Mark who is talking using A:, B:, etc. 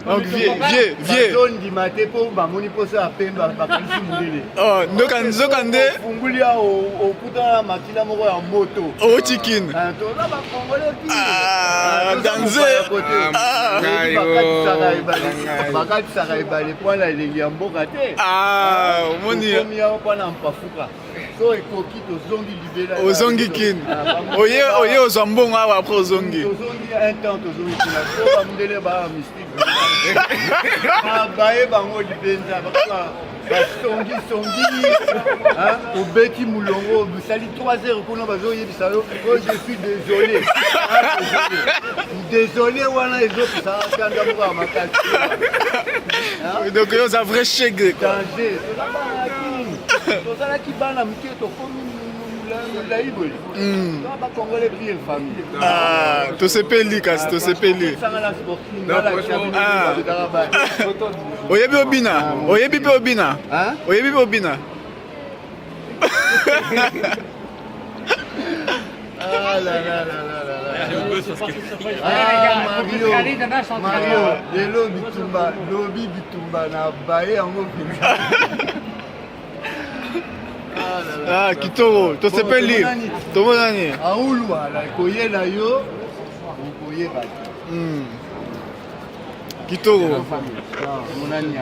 A: Donc vieux.
B: Zone du matin pour bamoni posa apemba bakanisi mundele.
A: Oh, nzokande.
B: Fungulia au puta makila moko ya moto.
A: Oh chicken.
B: To na ba congolais qui.
A: Danze.
B: Bakati saka ibale point la elengi ya mboka te.
A: Omoni.
B: Komi ya pana mpafuka. So ekoki tozongi libela.
A: Ozongi kin. Oye ozambongo awa après ozongi.
B: Tozongi un temps tozongi kina. So bamundele ba mystique. Baye bango libenza basongi obeti mulongo bisali 3 heures kuna bazoyebisa yo je suis désolé wana ezopesa kanda moko ya makasi
A: donc yo za vrai chèque
B: danger tozalaki bana moke tokomi mulai boye bakongole pire famille
A: tosepeli kasi tosepeli oyebi obina oyebi mpe obina oyebi mpe obina
B: Mario lelo bitumba lobi bitumba na baye yango mpenza
A: kitoko tosepeli tomonani
B: aulwa koyela yo okoyeba
A: kitoko
B: monani